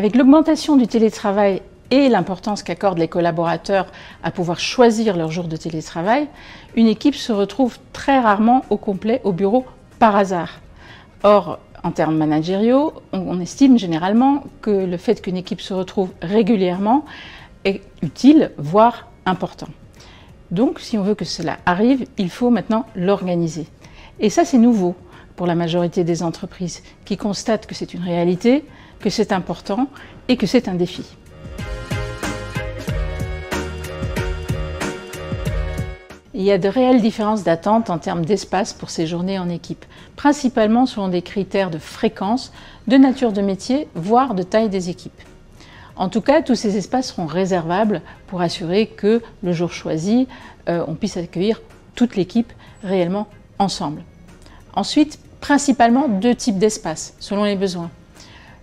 Avec l'augmentation du télétravail et l'importance qu'accordent les collaborateurs à pouvoir choisir leur jour de télétravail, une équipe se retrouve très rarement au complet au bureau par hasard. Or, en termes managériaux, on estime généralement que le fait qu'une équipe se retrouve régulièrement est utile, voire important. Donc, si on veut que cela arrive, il faut maintenant l'organiser. Et ça, c'est nouveau pour la majorité des entreprises qui constatent que c'est une réalité, que c'est important et que c'est un défi. Il y a de réelles différences d'attente en termes d'espace pour ces journées en équipe, principalement selon des critères de fréquence, de nature de métier, voire de taille des équipes. En tout cas, tous ces espaces seront réservables pour assurer que le jour choisi, on puisse accueillir toute l'équipe réellement ensemble. Ensuite, principalement deux types d'espaces, selon les besoins.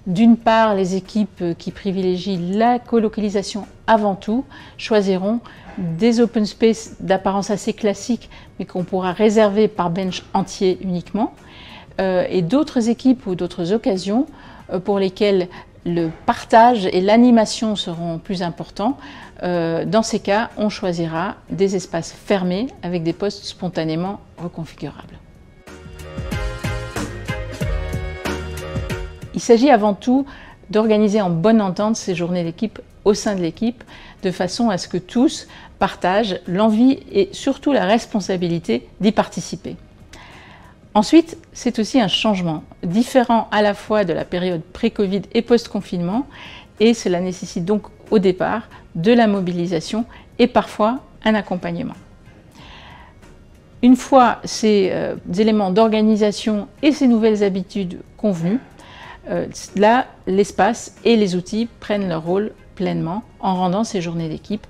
D'une part, les équipes qui privilégient la colocalisation avant tout choisiront des open space d'apparence assez classique, mais qu'on pourra réserver par bench entier uniquement, et d'autres équipes ou d'autres occasions pour lesquelles le partage et l'animation seront plus importants. Dans ces cas, on choisira des espaces fermés avec des postes spontanément reconfigurables. Il s'agit avant tout d'organiser en bonne entente ces journées d'équipe au sein de l'équipe, de façon à ce que tous partagent l'envie et surtout la responsabilité d'y participer. Ensuite, c'est aussi un changement, différent à la fois de la période pré-Covid et post-confinement, et cela nécessite donc au départ de la mobilisation et parfois un accompagnement. Une fois ces éléments d'organisation et ces nouvelles habitudes convenus, là, l'espace et les outils prennent leur rôle pleinement en rendant ces journées d'équipe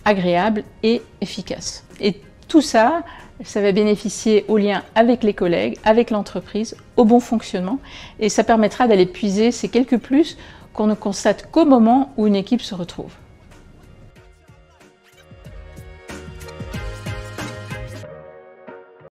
agréables et efficaces. Et tout ça, ça va bénéficier au lien avec les collègues, avec l'entreprise, au bon fonctionnement, et ça permettra d'aller puiser ces quelques plus qu'on ne constate qu'au moment où une équipe se retrouve.